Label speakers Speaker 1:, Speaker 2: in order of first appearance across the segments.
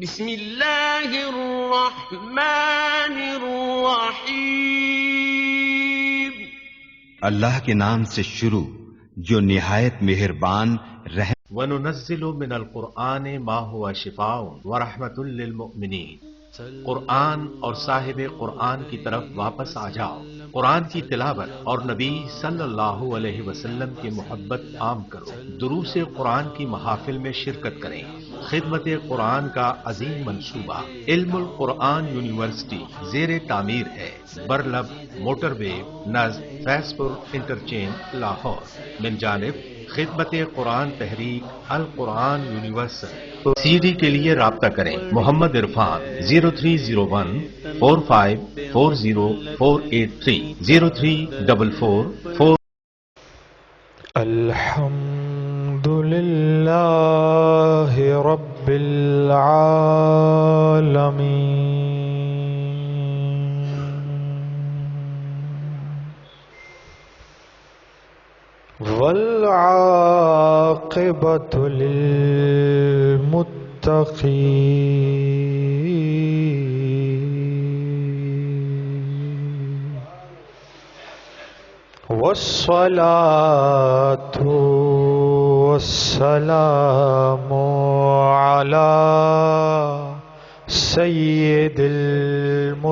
Speaker 1: بسم اللہ الرحمن الرحیم.
Speaker 2: اللہ کے نام سے شروع جو نہایت مہربان رحم.
Speaker 3: وَنُنَزِّلُ مِنَ الْقُرْآنِ مَا هُوَ شِفَاءٌ وَرَحْمَةٌ لِّلْمُؤْمِنِينَ. قرآن اور صاحب قرآن کی طرف واپس آ جاؤ. قرآن کی تلاوت اور نبی صلی اللہ علیہ وسلم کی محبت عام کرو. دروس قرآن کی محافل میں شرکت کریں. خدمت قرآن کا عظیم منصوبہ علم القرآن یونیورسٹی زیر تعمیر ہے. برلب موٹر وے نزد فیض پور انٹرچینج لاہور. من جانب خدمت قرآن تحریک القرآن یونیورسل. سی ڈی کے لیے رابطہ کریں. محمد عرفان 030145404830 0344.
Speaker 4: الحمد للہ رب العالمین والعاقبۃ للمتقین والصلاة والسلام على سید المرسلین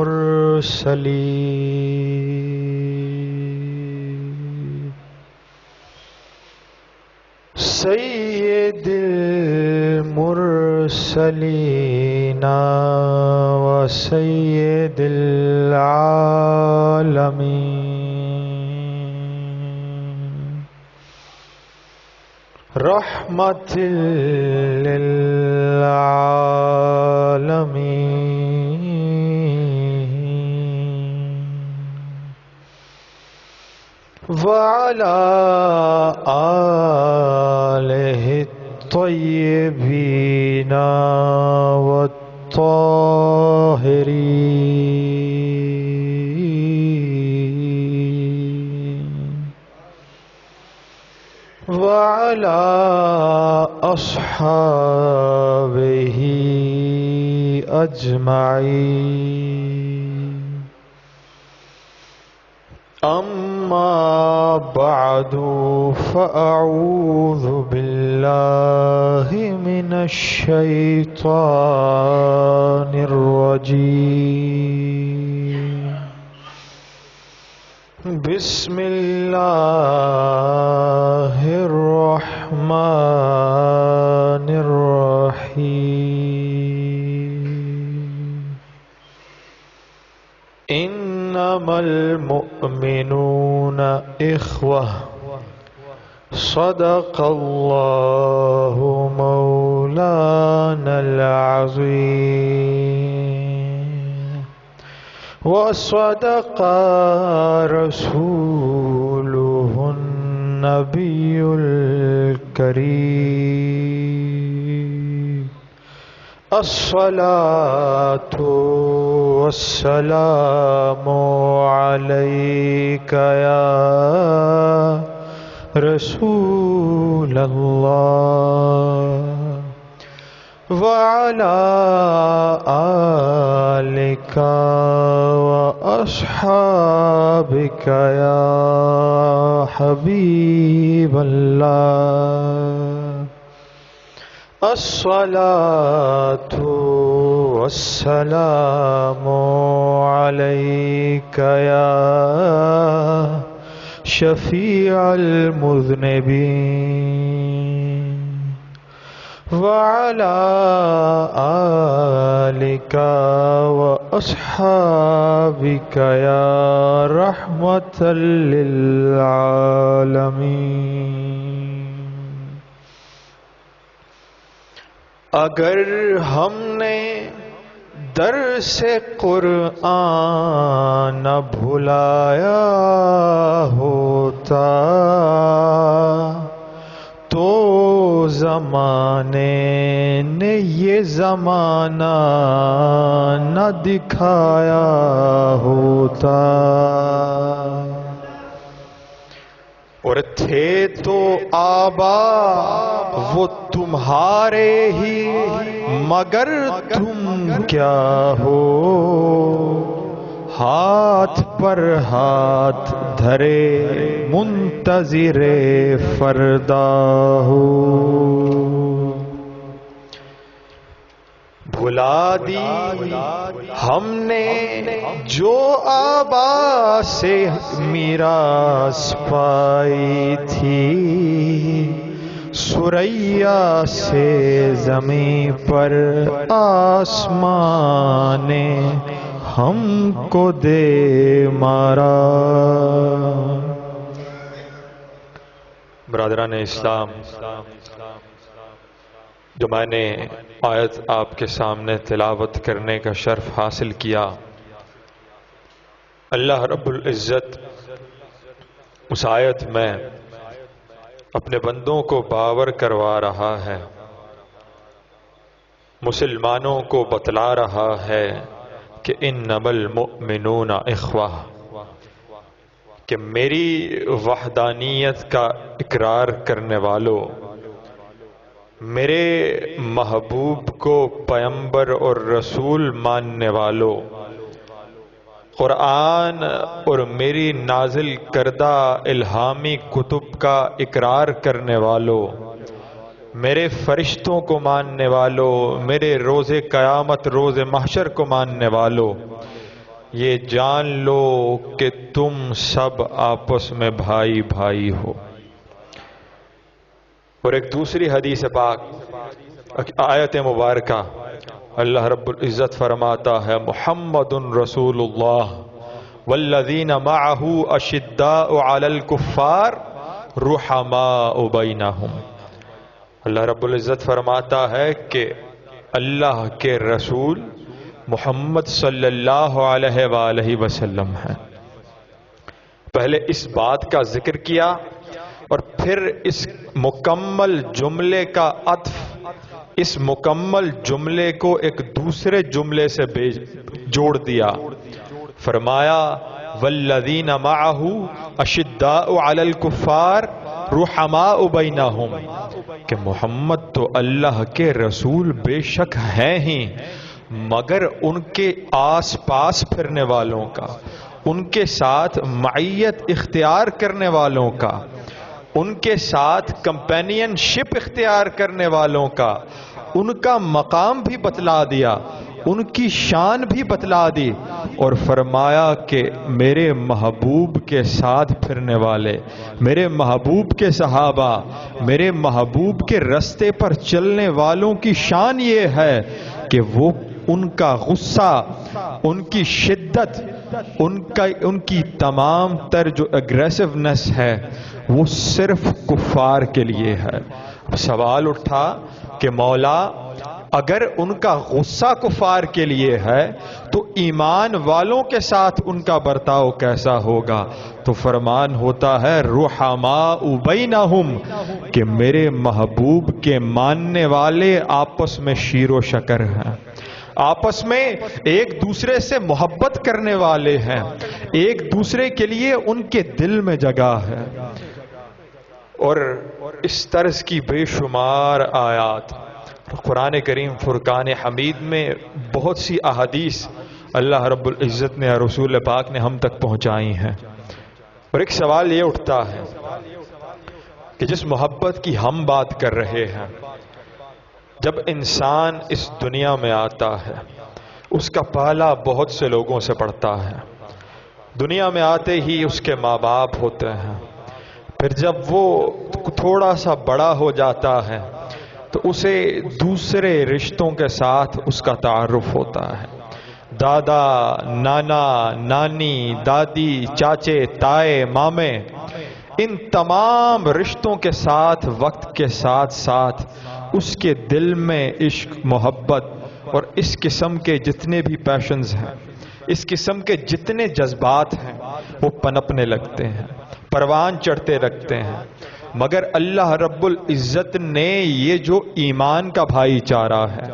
Speaker 4: سید المرسلین وسید العالمین رحمت للعالمین وعلى آلہ الطیبین والطاہرین وعلى أصحابه أجمعين. أما بعد فأعوذ بالله من الشيطان الرجيم. بسم اللہ الرحمن الرحیم. انما المؤمنون اخوہ صدق اللہ مولانا العظیم وصدق رسوله النبي الكريم. الصلاة والسلام عليك يا رسول الله وعلى آلك وأصحابك يا حبيب الله. الصلاة والسلام عليك يا شفيع المذنبين وعلى آلك وأصحابك يا رحمة للعالمين. اگر ہم نے درس قرآن نہ بھلایا ہوتا تو زمانے نے یہ زمانہ نہ دکھایا ہوتا. اور تھے تو آبا وہ تمہارے ہی مگر تم کیا ہو، ہاتھ پر ہاتھ دھرے منتظر فردا ہو۔ بھلا دی ہم نے جو آبا سے میراث پائی تھی، ثریا سے زمین پر آسمان نے ہم کو دے مارا۔ برادران اسلام، جو میں نے آیت آپ کے سامنے تلاوت کرنے کا شرف حاصل کیا، اللہ رب العزت اس آیت میں اپنے بندوں کو باور کروا رہا ہے، مسلمانوں کو بتلا رہا ہے کہ انما المؤمنون اخوہ، کہ میری وحدانیت کا اقرار کرنے والوں، میرے محبوب کو پیغمبر اور رسول ماننے والوں، قرآن اور میری نازل کردہ الہامی کتب کا اقرار کرنے والوں، میرے فرشتوں کو ماننے والوں، میرے روز قیامت روز محشر کو ماننے والوں، یہ جان لو کہ تم سب آپس میں بھائی بھائی ہو۔ اور ایک دوسری حدیث پاک آیت مبارکہ اللہ رب العزت فرماتا ہے، محمد رسول اللہ والذین معہ اشداء علی الکفار رحماء بینہم۔ اللہ رب العزت فرماتا ہے کہ اللہ کے رسول محمد صلی اللہ علیہ وآلہ وسلم ہیں۔ پہلے اس بات کا ذکر کیا اور پھر اس مکمل جملے کا عطف، اس مکمل جملے کو ایک دوسرے جملے سے جوڑ دیا، فرمایا والذین معہ اشداء علی الکفار رحماء بینہم، کہ محمد تو اللہ کے رسول بے شک ہیں ہی، مگر ان کے آس پاس پھرنے والوں کا، ان کے ساتھ معیت اختیار کرنے والوں کا، ان کے ساتھ کمپینین شپ اختیار کرنے والوں کا، ان کا مقام بھی بتلا دیا، ان کی شان بھی بتلا دی، اور فرمایا کہ میرے محبوب کے ساتھ پھرنے والے، میرے محبوب کے صحابہ، میرے محبوب کے رستے پر چلنے والوں کی شان یہ ہے کہ وہ ان کا غصہ، ان کی شدت، ان کی تمام تر جو اگریسونیس ہے وہ صرف کفار کے لیے ہے۔ سوال اٹھا کہ مولا اگر ان کا غصہ کفار کے لیے ہے تو ایمان والوں کے ساتھ ان کا برتاؤ کیسا ہوگا؟ تو فرمان ہوتا ہے رحماء بینہم، کہ میرے محبوب کے ماننے والے آپس میں شیر و شکر ہیں، آپس میں ایک دوسرے سے محبت کرنے والے ہیں، ایک دوسرے کے لیے ان کے دل میں جگہ ہے۔ اور اس طرز کی بے شمار آیات قرآن کریم فرقان حمید میں بہت سی احادیث اللہ رب العزت نے اور رسول پاک نے ہم تک پہنچائی ہیں۔ اور ایک سوال یہ اٹھتا ہے کہ جس محبت کی ہم بات کر رہے ہیں، جب انسان اس دنیا میں آتا ہے اس کا پالا بہت سے لوگوں سے پڑتا ہے، دنیا میں آتے ہی اس کے ماں باپ ہوتے ہیں، پھر جب وہ تھوڑا سا بڑا ہو جاتا ہے تو اسے دوسرے رشتوں کے ساتھ اس کا تعارف ہوتا ہے، دادا، نانا، نانی، دادی، چاچے، تائے، مامے، ان تمام رشتوں کے ساتھ وقت کے ساتھ ساتھ اس کے دل میں عشق، محبت اور اس قسم کے جتنے بھی پیشنز ہیں، اس قسم کے جتنے جذبات ہیں وہ پنپنے لگتے ہیں، پروان چڑھتے لگتے ہیں۔ مگر اللہ رب العزت نے یہ جو ایمان کا بھائی چارہ ہے،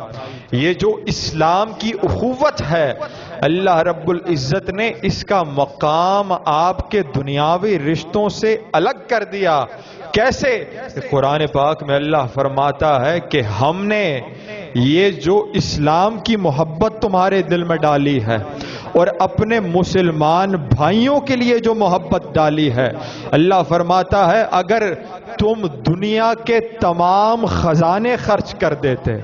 Speaker 4: یہ جو اسلام کی اخوت ہے، اللہ رب العزت نے اس کا مقام آپ کے دنیاوی رشتوں سے الگ کر دیا، کیسے؟ قرآن پاک میں اللہ فرماتا ہے کہ ہم نے یہ جو اسلام کی محبت تمہارے دل میں ڈالی ہے اور اپنے مسلمان بھائیوں کے لیے جو محبت ڈالی ہے، اللہ فرماتا ہے اگر تم دنیا کے تمام خزانے خرچ کر دیتے،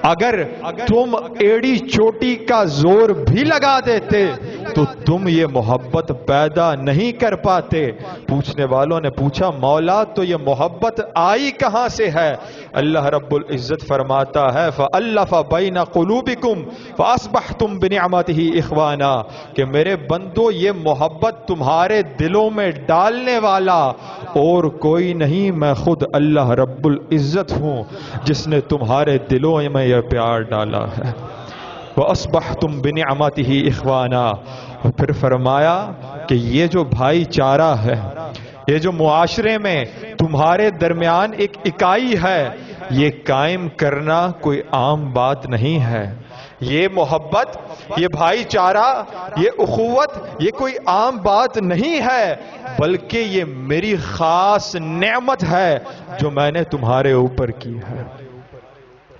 Speaker 4: اگر تم ایڑی چوٹی کا زور بھی لگا دیتے تو تم یہ محبت پیدا نہیں کر پاتے۔ پوچھنے والوں نے پوچھا مولا تو یہ محبت آئی کہاں سے ہے؟ اللہ رب العزت فرماتا ہے فَأَلَّفَ بَيْنَ قُلُوبِكُمْ فَأَصْبَحْتُمْ بِنِعْمَتِهِ إِخْوَانًا، کہ میرے بندو یہ محبت تمہارے دلوں میں ڈالنے والا اور کوئی نہیں، میں خود اللہ رب العزت ہوں جس نے تمہارے دلوں میں یہ پیار ڈالا ہے۔ وَأَصْبَحْتُمْ بِنِعْمَتِهِ إِخْوَانًا، اور پھر فرمایا کہ یہ جو بھائی چارہ ہے، یہ جو معاشرے میں تمہارے درمیان ایک اکائی ہے، یہ قائم کرنا کوئی عام بات نہیں ہے۔ یہ محبت، یہ بھائی چارہ، یہ اخوت، یہ کوئی عام بات نہیں ہے، بلکہ یہ میری خاص نعمت ہے جو میں نے تمہارے اوپر کی ہے۔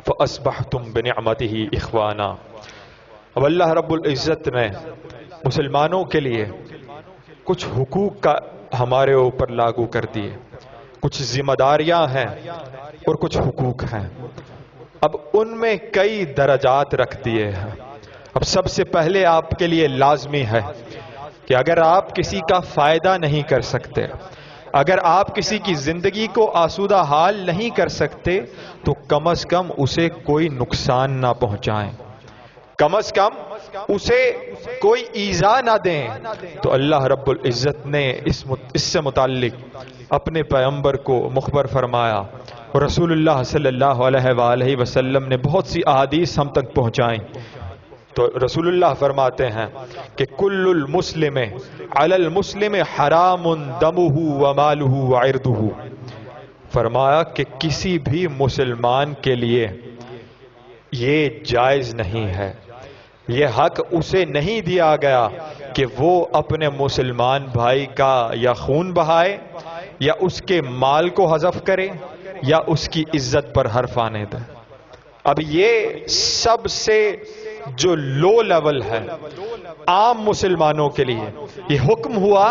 Speaker 4: فَأَصْبَحْتُمْ بِنِعْمَتِهِ إِخْوَانًا۔ اب اللہ رب العزت نے مسلمانوں کے لیے کچھ حقوق کا ہمارے اوپر لاگو کر دیے، کچھ ذمہ داریاں ہیں اور کچھ حقوق ہیں۔ اب ان میں کئی درجات رکھ دیے ہیں۔ اب سب سے پہلے آپ کے لیے لازمی ہے کہ اگر آپ کسی کا فائدہ نہیں کر سکتے، اگر آپ کسی کی زندگی کو آسودہ حال نہیں کر سکتے تو کم از کم اسے کوئی نقصان نہ پہنچائیں، کم از کم اسے کوئی ایذا نہ دیں۔ تو اللہ رب العزت نے اس سے متعلق اپنے پیغمبر کو مخبر فرمایا اور رسول اللہ صلی اللہ علیہ وآلہ وسلم نے بہت سی احادیث ہم تک پہنچائیں۔ تو رسول اللہ فرماتے ہیں کہ کل المسلم علی المسلم حرام دمہ ومالہ وعرضہ، فرمایا کہ کسی بھی مسلمان کے لیے یہ جائز نہیں ہے، یہ حق اسے نہیں دیا گیا کہ وہ اپنے مسلمان بھائی کا یا خون بہائے یا اس کے مال کو حذف کرے یا اس کی عزت پر حرف آنے دے۔ اب یہ سب سے جو لو لیول ہے عام مسلمانوں کے لیے، یہ حکم ہوا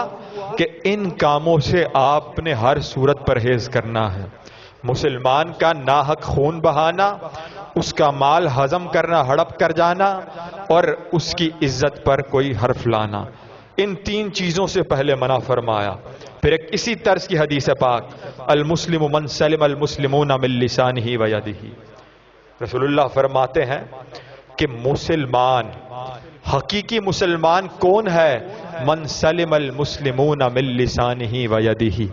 Speaker 4: کہ ان کاموں سے آپ نے ہر صورت پرہیز کرنا ہے۔ مسلمان کا ناحق خون بہانا، اس کا مال ہضم کرنا، ہڑپ کر جانا اور اس کی عزت پر کوئی حرف لانا، ان تین چیزوں سے پہلے منع فرمایا۔ پھر ایک اسی طرز کی حدیث پاک المسلم من سلم المسلمون من لسانہ ویدہ، رسول اللہ فرماتے ہیں کہ مسلمان، حقیقی مسلمان کون ہے؟ من سلم المسلمون من لسانہ ویدہ،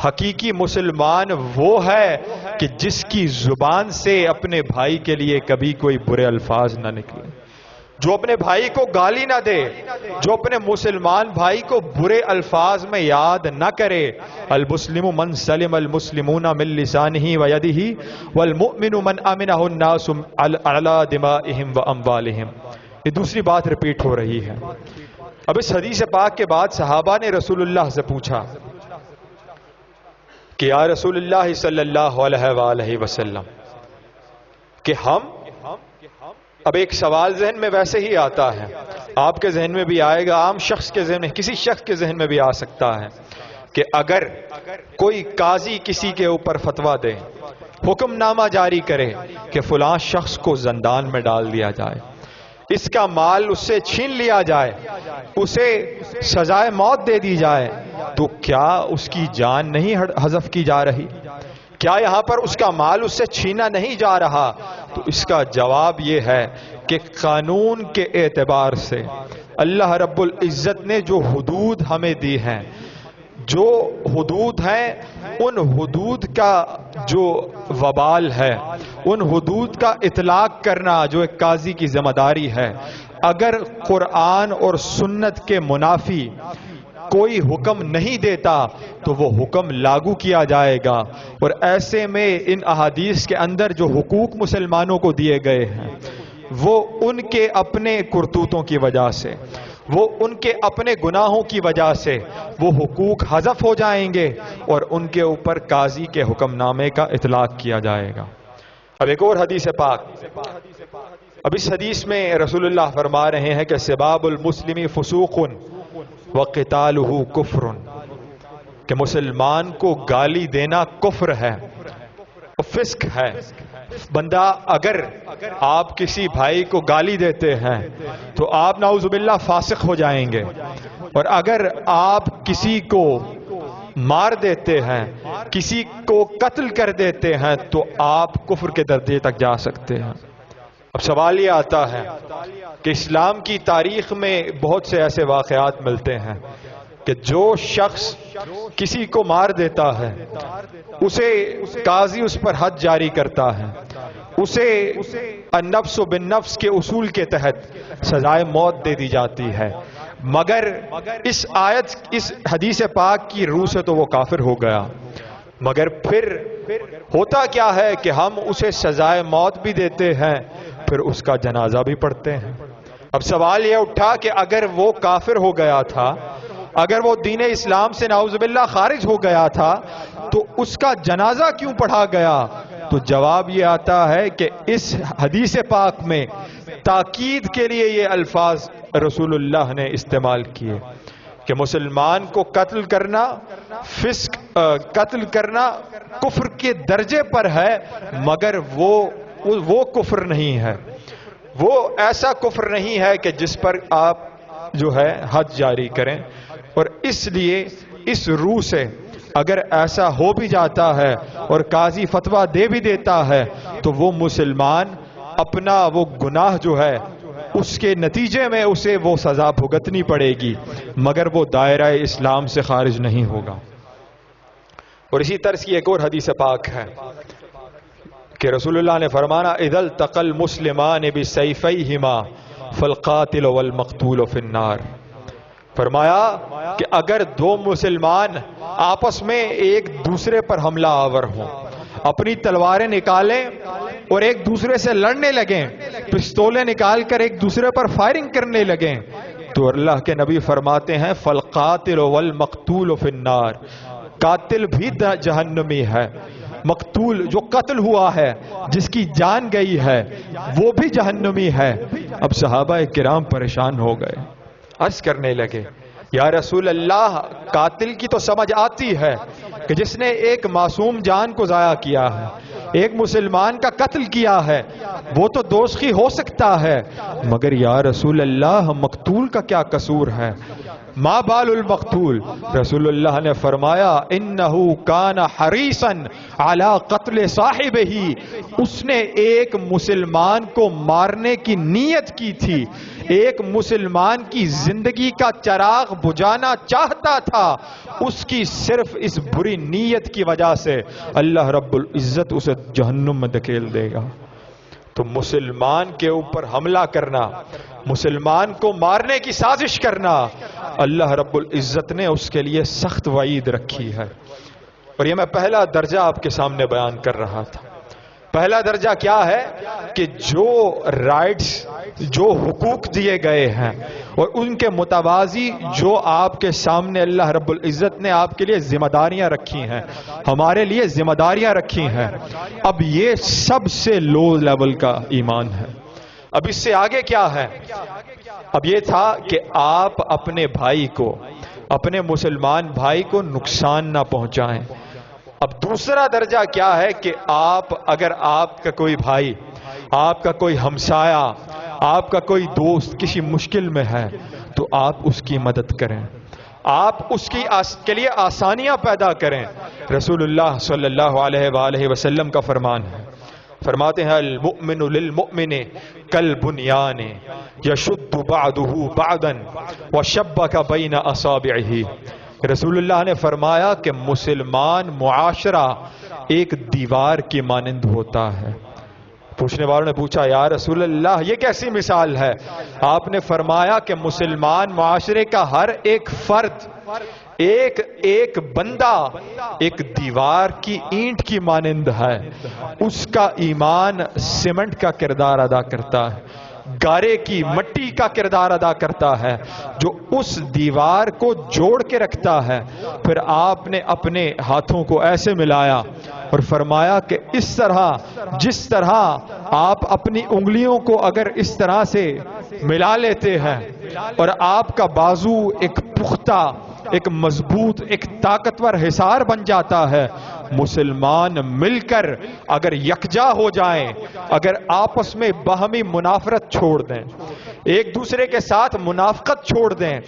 Speaker 4: حقیقی مسلمان وہ ہے کہ جس کی زبان سے اپنے بھائی کے لیے کبھی کوئی برے الفاظ نہ نکلے، جو اپنے بھائی کو گالی نہ دے، جو اپنے مسلمان بھائی کو برے الفاظ میں یاد نہ کرے۔ المسلم من سلم المسلمون من لسانہ ویدہ والمؤمن من امنہ الناس علی دمائہم واموالہم۔ یہ دوسری بات ریپیٹ ہو رہی ہے۔ اب اس حدیث پاک کے بعد صحابہ نے رسول اللہ سے پوچھا کہ یا رسول اللہ صلی اللہ علیہ وآلہ وسلم کہ ہم، اب ایک سوال ذہن میں ویسے ہی آتا ہے، آپ کے ذہن میں بھی آئے گا، عام شخص کے ذہن میں، کسی شخص کے ذہن میں بھی آ سکتا ہے کہ اگر کوئی قاضی کسی کے اوپر فتویٰ دے، حکم نامہ جاری کرے کہ فلاں شخص کو زندان میں ڈال دیا جائے، اس کا مال اس سے چھین لیا جائے، اسے سزائے موت دے دی جائے، تو کیا اس کی جان نہیں حذف کی جا رہی؟ کیا یہاں پر اس کا مال اس سے چھینا نہیں جا رہا؟ تو اس کا جواب یہ ہے کہ قانون کے اعتبار سے اللہ رب العزت نے جو حدود ہمیں دی ہیں، جو حدود ہیں، ان حدود کا جو وبال ہے، ان حدود کا اطلاق کرنا جو ایک قاضی کی ذمہ داری ہے، اگر قرآن اور سنت کے منافی کوئی حکم نہیں دیتا تو وہ حکم لاگو کیا جائے گا۔ اور ایسے میں ان احادیث کے اندر جو حقوق مسلمانوں کو دیے گئے ہیں وہ ان کے اپنے کرتوتوں کی وجہ سے، وہ ان کے اپنے گناہوں کی وجہ سے وہ حقوق حذف ہو جائیں گے اور ان کے اوپر قاضی کے حکم نامے کا اطلاق کیا جائے گا۔ اب ایک اور حدیث پاک، اب اس حدیث میں رسول اللہ فرما رہے ہیں کہ سباب المسلم فسوق وقتالہ کفر، کہ مسلمان کو گالی دینا کفر ہے، فسق ہے۔ بندہ اگر آپ کسی بھائی کو گالی دیتے ہیں تو آپ نعوذ باللہ فاسق ہو جائیں گے، اور اگر آپ کسی کو مار دیتے ہیں، کسی کو قتل کر دیتے ہیں، تو آپ کفر کے درجے تک جا سکتے ہیں۔ اب سوال یہ آتا ہے کہ اسلام کی تاریخ میں بہت سے ایسے واقعات ملتے ہیں کہ جو شخص کسی کو مار دیتا ہے اسے قاضی اس پر حد جاری کرتا ہے، اسے النفس بالنفس کے اصول کے تحت سزائے موت دے دی جاتی ہے، مگر اس آیت، اس حدیث پاک کی روح سے تو وہ کافر ہو گیا۔ مگر پھر ہوتا کیا ہے کہ ہم اسے سزائے موت بھی دیتے ہیں، پھر اس کا جنازہ بھی پڑھتے ہیں۔ اب سوال یہ اٹھا کہ اگر وہ کافر ہو گیا تھا، اگر وہ دین اسلام سے نعوذ باللہ خارج ہو گیا تھا، تو اس کا جنازہ کیوں پڑھا گیا؟ تو جواب یہ آتا ہے کہ اس حدیث پاک میں تاکید کے لیے یہ الفاظ رسول اللہ نے استعمال کیے کہ مسلمان کو قتل کرنا، فسق قتل کرنا کفر کے درجے پر ہے، مگر وہ کفر نہیں ہے، وہ ایسا کفر نہیں ہے کہ جس پر آپ جو ہے حد جاری کریں۔ اور اس لیے اس روح سے اگر ایسا ہو بھی جاتا ہے اور قاضی فتویٰ دے بھی دیتا ہے تو وہ مسلمان اپنا وہ گناہ جو ہے اس کے نتیجے میں اسے وہ سزا بھگتنی پڑے گی، مگر وہ دائرہ اسلام سے خارج نہیں ہوگا۔ اور اسی طرح کی ایک اور حدیث پاک ہے کہ رسول اللہ نے فرمانا اذا التقى المسلمان بسیفیہما فالقاتل والمقتول فی النار، فرمایا کہ اگر دو مسلمان آپس میں ایک دوسرے پر حملہ آور ہوں، اپنی تلواریں نکالیں اور ایک دوسرے سے لڑنے لگیں، پستولیں نکال کر ایک دوسرے پر فائرنگ کرنے لگیں، تو اللہ کے نبی فرماتے ہیں فالقاتل والمقتول فی النار، قاتل بھی جہنمی ہے، مقتول جو قتل ہوا ہے، جس کی جان گئی ہے، وہ بھی جہنمی ہے۔ اب صحابہ کرام پریشان ہو گئے، عرض کرنے لگے یا رسول اللہ، قاتل کی تو سمجھ آتی ہے کہ جس نے ایک معصوم جان کو ضائع کیا ہے، ایک مسلمان کا قتل کیا ہے، وہ تو دوزخی ہو سکتا ہے، مگر یا رسول اللہ مقتول کا کیا قصور ہے؟ ما بال المقتول؟ رسول اللہ نے فرمایا انہو کان حریصا علی قتل صاحبہ، اس نے ایک مسلمان کو مارنے کی نیت کی تھی، ایک مسلمان کی زندگی کا چراغ بجھانا چاہتا تھا، اس کی صرف اس بری نیت کی وجہ سے اللہ رب العزت اسے جہنم میں دھکیل دے گا۔ تو مسلمان کے اوپر حملہ کرنا، مسلمان کو مارنے کی سازش کرنا، اللہ رب العزت نے اس کے لیے سخت وعید رکھی ہے۔ اور یہ میں پہلا درجہ آپ کے سامنے بیان کر رہا تھا۔ پہلا درجہ کیا ہے کہ جو رائٹس، جو حقوق دیے گئے ہیں اور ان کے متوازی جو آپ کے سامنے اللہ رب العزت نے آپ کے لیے ذمہ داریاں رکھی ہیں، ہمارے لیے ذمہ داریاں رکھی ہیں، اب یہ سب سے لو لیول کا ایمان ہے۔ اب اس سے آگے کیا ہے؟ اب یہ تھا کہ آپ اپنے بھائی کو، اپنے مسلمان بھائی کو نقصان نہ پہنچائیں۔ اب دوسرا درجہ کیا ہے کہ آپ، اگر آپ کا کوئی بھائی، آپ کا کوئی ہمسایہ، آپ کا کوئی دوست کسی مشکل میں ہے تو آپ اس کی مدد کریں، آپ اس کے لیے آسانیاں پیدا کریں۔ رسول اللہ صلی اللہ علیہ وآلہ وسلم کا فرمان ہے، فرماتے ہیں المؤمن للمؤمن کالبنیان یشد بعضہ بعضا وشبک بین اصابعہ۔ رسول اللہ نے فرمایا کہ مسلمان معاشرہ ایک دیوار کی مانند ہوتا ہے۔ پوچھنے والوں نے پوچھا یا رسول اللہ یہ کیسی مثال ہے؟ آپ نے فرمایا کہ مسلمان معاشرے کا ہر ایک فرد، ایک بندہ ایک دیوار کی اینٹ کی مانند ہے، اس کا ایمان سیمنٹ کا کردار ادا کرتا ہے۔ گارے کی مٹی کا کردار ادا کرتا ہے جو اس دیوار کو جوڑ کے رکھتا ہے۔ پھر آپ نے اپنے ہاتھوں کو ایسے ملایا اور فرمایا کہ اس طرح، جس طرح آپ اپنی انگلیوں کو اگر اس طرح سے ملا لیتے ہیں اور آپ کا بازو ایک پختہ، ایک مضبوط، ایک طاقتور حصار بن جاتا ہے، مسلمان مل کر اگر یکجا ہو جائیں، اگر آپس میں باہمی منافرت چھوڑ دیں، ایک دوسرے کے ساتھ منافقت چھوڑ دیں،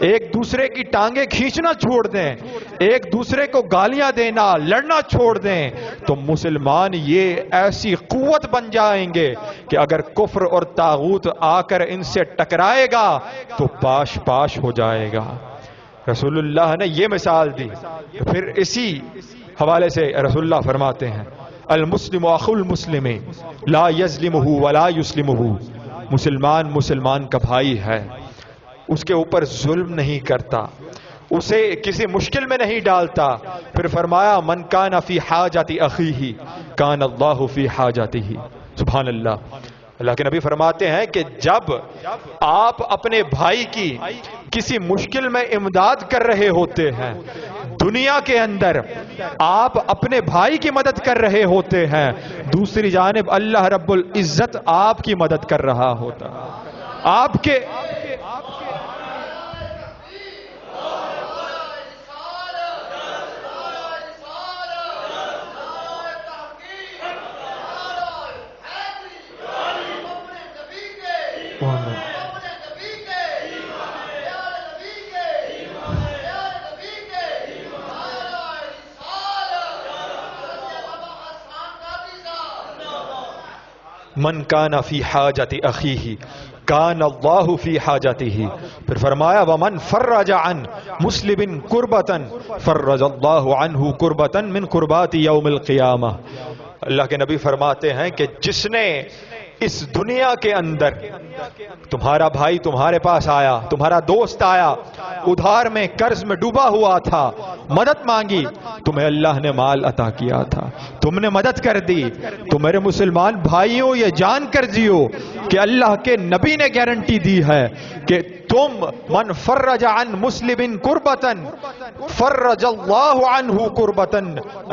Speaker 4: ایک دوسرے کی ٹانگیں کھینچنا چھوڑ دیں، ایک دوسرے کو گالیاں دینا، لڑنا چھوڑ دیں، تو مسلمان یہ ایسی قوت بن جائیں گے کہ اگر کفر اور طاغوت آ کر ان سے ٹکرائے گا تو پاش پاش ہو جائے گا۔ رسول اللہ نے یہ مثال دی۔ پھر اسی حوالے سے رسول اللہ فرماتے ہیں المسلم اخو المسلم لا یظلمہ ولا یسلمہ، مسلمان مسلمان کا بھائی ہے، اس کے اوپر ظلم نہیں کرتا، اسے کسی مشکل میں نہیں ڈالتا۔ پھر فرمایا من کان فی حاجت اخیہ کان اللہ فی حاجتہ۔ سبحان اللہ۔ اللہ کے نبی فرماتے ہیں کہ جب آپ اپنے بھائی کی کسی مشکل میں امداد کر رہے ہوتے ہیں، دنیا کے اندر آپ اپنے بھائی کی مدد کر رہے ہوتے ہیں، دوسری جانب اللہ رب العزت آپ کی مدد کر رہا ہوتا، آپ کے من کان فی حاجت اخیہ کان اللہ فی حاجتہ۔ پھر فرمایا ومن فرج عن مسلم کربتا فرج اللہ عنہ کربتا من کربات یوم القیامہ۔ اللہ کے نبی فرماتے ہیں کہ جس نے اس دنیا کے اندر تمہارا بھائی تمہارے پاس آیا، تمہارا دوست آیا، ادھار میں قرض میں ڈوبا ہوا تھا، مدد مانگی، تمہیں اللہ نے مال عطا کیا تھا، تم نے مدد کر دی، تو میرے مسلمان بھائیوں یہ جان کر جیو کہ اللہ کے نبی نے گارنٹی دی ہے کہ تم من فرج عن مسلم کربتا فرج اللہ عنہ کربتا،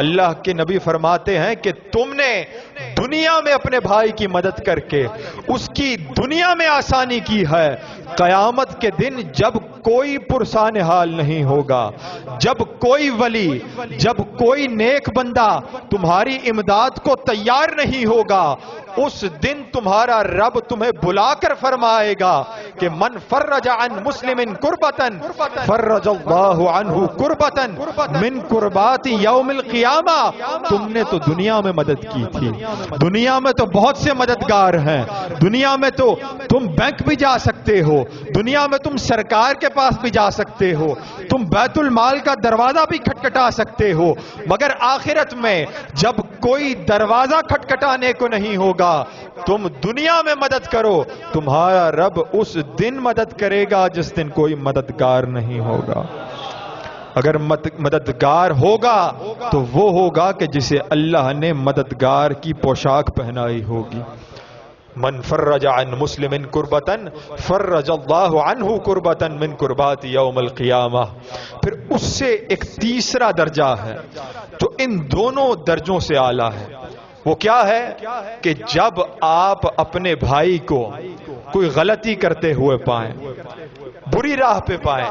Speaker 4: اللہ کے نبی فرماتے ہیں کہ تم نے دنیا میں اپنے بھائی کی مدد کر کے اس کی دنیا میں آسانی کی ہے، قیامت کے دن جب کوئی پرسان حال نہیں ہوگا، جب کوئی ولی، جب کوئی نیک بندہ تمہاری امداد کو تیار نہیں ہوگا، اس دن تمہارا رب تمہیں بلا کر فرمائے گا کہ من فرج عن مسلم کربتا فرج اللہ عنہ کربتا من کربات یوم القیامہ۔ تم نے تو دنیا میں مدد کی تھی، دنیا میں تو بہت سے مددگار ہیں، دنیا میں تو تم بینک بھی جا سکتے ہو، دنیا میں تم سرکار کے پاس بھی جا سکتے ہو، تم بیت المال کا دروازہ بھی کھٹکھٹا سکتے ہو، مگر آخرت میں جب کوئی دروازہ کھٹکھٹانے کو نہیں ہوگا، تم دنیا میں مدد کرو، تمہارا رب اس دن مدد کرے گا جس دن کوئی مددگار نہیں ہوگا۔ اگر مددگار ہوگا تو وہ ہوگا کہ جسے اللہ نے مددگار کی پوشاک پہنائی ہوگی۔ من فرج عن مسلم کربتا فرج اللہ عنہ کربتا من کربات یوم القیامہ۔ پھر اس سے ایک تیسرا درجہ ہے جو ان دونوں درجوں سے اعلیٰ ہے، وہ کیا ہے کہ جب آپ اپنے بھائی کو کوئی غلطی کرتے ہوئے پائیں، بری راہ پہ پائیں،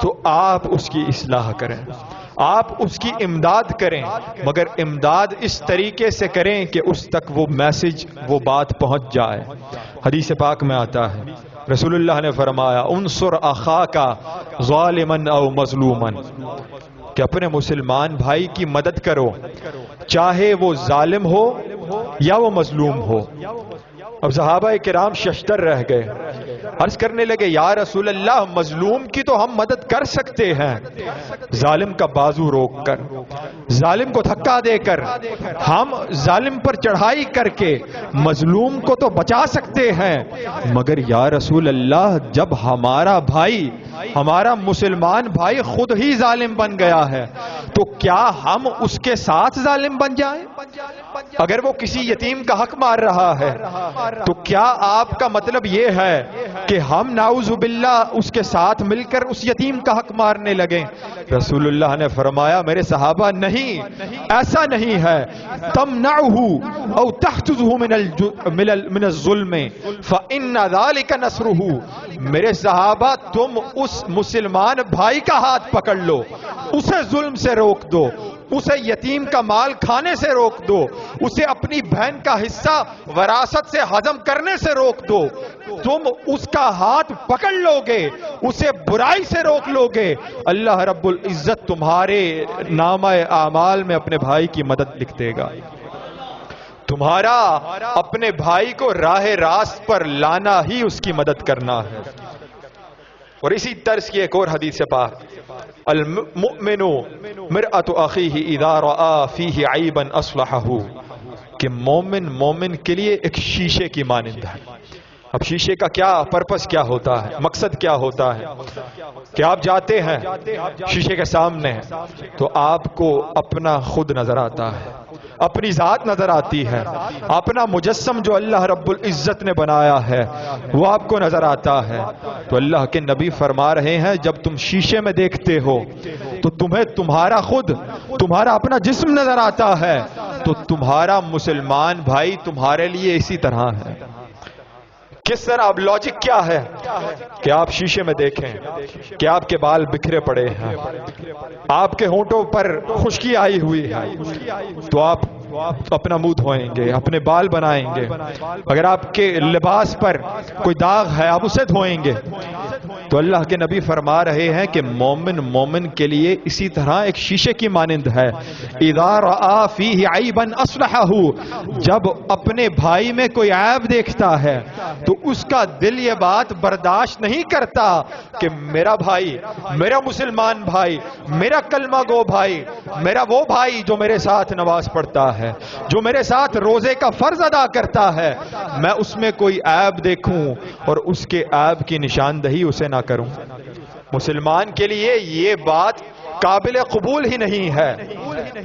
Speaker 4: تو آپ اس کی اصلاح کریں، آپ اس کی امداد کریں، مگر امداد اس طریقے سے کریں کہ اس تک وہ میسج، وہ بات پہنچ جائے۔ حدیث پاک میں آتا ہے رسول اللہ نے فرمایا انصر اخاک ظالما او مظلوما، کہ اپنے مسلمان بھائی کی مدد کرو چاہے وہ ظالم ہو یا وہ مظلوم ہو۔ اب صحابہ کرام ششدر رہ گئے، عرض کرنے لگے یا رسول اللہ مظلوم کی تو ہم مدد کر سکتے ہیں، ظالم کا بازو روک کر، ظالم کو دھکا دے کر، ہم ظالم پر چڑھائی کر کے مظلوم کو تو بچا سکتے ہیں، مگر یا رسول اللہ جب ہمارا بھائی ہمارا مسلمان بھائی خود ہی ظالم بن گیا ہے، تو کیا ہم اس کے ساتھ ظالم بن جائیں؟ اگر وہ کسی یتیم کا حق مار رہا ہے تو کیا آپ کا مطلب یہ ہے کہ ہم نعوذ باللہ اس کے ساتھ مل کر اس یتیم کا حق مارنے لگیں؟ رسول اللہ نے فرمایا میرے صحابہ نہیں، ایسا نہیں ہے، تمنعه او تحجزه من الظلم فإن ذلك نصره، میرے صحابہ تم اس مسلمان بھائی کا ہاتھ پکڑ لو، اسے ظلم سے روک دو، اسے یتیم کا مال کھانے سے روک دو، اسے اپنی بہن کا حصہ وراثت سے ہضم کرنے سے روک دو، تم اس کا ہاتھ پکڑ لو گے، اسے برائی سے روک لو گے، اللہ رب العزت تمہارے نامہ اعمال میں اپنے بھائی کی مدد لکھ دے گا۔ تمہارا اپنے بھائی کو راہ راست پر لانا ہی اس کی مدد کرنا ہے۔ اور اسی طرز کی ایک اور حدیث پاک، المؤمن مرآۃ اخیہ اذا رأى فیہ عیبا اصلحہ، کہ مومن کے لیے ایک شیشے کی مانند ہے۔ اب شیشے کا کیا پرپس کیا ہوتا ہے، مقصد کیا ہوتا ہے کہ آپ جاتے ہیں شیشے کے سامنے تو آپ کو اپنا خود نظر آتا ہے، اپنی ذات نظر آتی ہے، اپنا مجسم جو اللہ رب العزت نے بنایا ہے وہ آپ کو نظر آتا ہے۔ تو اللہ کے نبی فرما رہے ہیں جب تم شیشے میں دیکھتے ہو تو تمہیں تمہارا خود، تمہارا اپنا جسم نظر آتا ہے، تو تمہارا مسلمان بھائی تمہارے لیے اسی طرح ہے۔ کس طرح؟ اب لاجک کیا ہے کہ آپ شیشے میں دیکھیں کہ آپ کے بال بکھرے پڑے ہیں، آپ کے ہونٹوں پر خشکی آئی ہوئی ہے، تو آپ اپنا منہ دھوئیں گے، اپنے بال بنائیں گے۔ اگر آپ کے لباس پر کوئی داغ ہے آپ اسے دھوئیں گے۔ تو اللہ کے نبی فرما رہے ہیں کہ مومن کے لیے اسی طرح ایک شیشے کی مانند ہے۔ اذا رأى فیہ عیبا اصلحہ، جب اپنے بھائی میں کوئی عیب دیکھتا ہے تو اس کا دل یہ بات برداشت نہیں کرتا کہ میرا بھائی، میرا مسلمان بھائی، میرا کلمہ گو بھائی، میرا وہ بھائی جو میرے ساتھ نماز پڑھتا ہے، جو میرے ساتھ روزے کا فرض ادا کرتا ہے، میں اس میں کوئی عیب دیکھوں اور اس کے عیب کی نشاندہی اسے نہ کروں۔ مسلمان کے لیے یہ بات قابل قبول ہی نہیں ہے،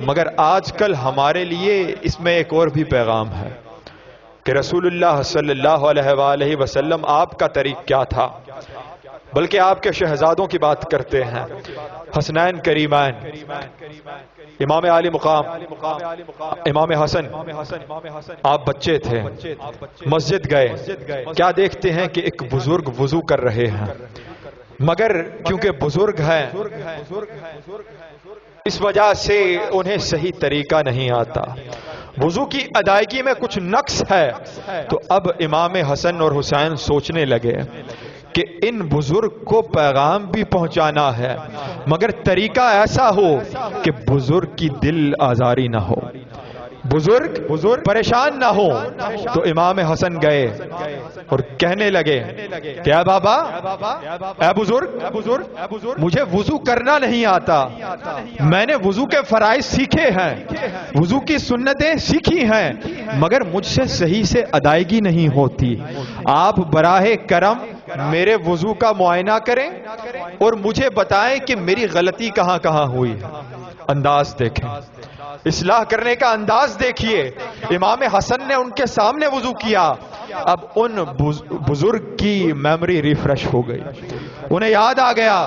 Speaker 4: مگر آج کل ہمارے لیے اس میں ایک اور بھی پیغام ہے کہ رسول اللہ صلی اللہ علیہ وآلہ وسلم آپ کا طریق کیا تھا، بلکہ آپ کے شہزادوں کی بات کرتے ہیں، حسنین کریمین، امام عالی مقام امام حسن، آپ بچے تھے، مسجد گئے، کیا دیکھتے ہیں کہ ایک بزرگ وضو کر رہے ہیں، مگر کیونکہ بزرگ ہیں اس وجہ سے انہیں صحیح طریقہ نہیں آتا، وضو کی ادائیگی میں کچھ نقص ہے۔ تو اب امام حسن اور حسین سوچنے لگے کہ ان بزرگ کو پیغام بھی پہنچانا ہے، مگر طریقہ ایسا ہو کہ بزرگ کی دل آزاری نہ ہو، بزرگ پریشان نہ ہو۔ تو امام حسن گئے اور کہنے لگے کہ اے بابا، اے بزرگ، مجھے وضو کرنا نہیں آتا، میں نے وضو کے فرائض سیکھے ہیں، وضو کی سنتیں سیکھی ہیں، مگر مجھ سے صحیح سے ادائیگی نہیں ہوتی، آپ براہ کرم میرے وضو کا معائنہ کریں اور مجھے بتائیں کہ میری غلطی کہاں کہاں ہوئی۔ انداز دیکھیں، اصلاح کرنے کا انداز دیکھیے۔ امام حسن نے ان کے سامنے وضو کیا، اب ان بزرگ کی میموری ریفریش ہو گئی، انہیں یاد آ گیا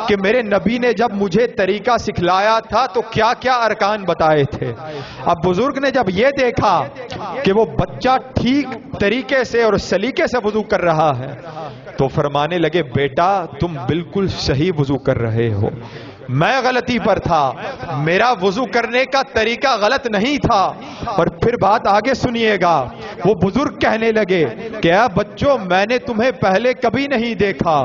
Speaker 4: کہ میرے نبی نے جب مجھے طریقہ سکھلایا تھا تو کیا کیا ارکان بتائے تھے۔ اب بزرگ نے جب یہ دیکھا کہ وہ بچہ ٹھیک طریقے سے اور سلیقے سے وضو کر رہا ہے تو فرمانے لگے بیٹا تم بالکل صحیح وضو کر رہے ہو، میں غلطی پر تھا، میرا وضو کرنے کا طریقہ غلط نہیں تھا۔ اور پھر بات آگے سنیے گا، وہ بزرگ کہنے لگے کہ اے بچوں، میں نے تمہیں پہلے کبھی نہیں دیکھا،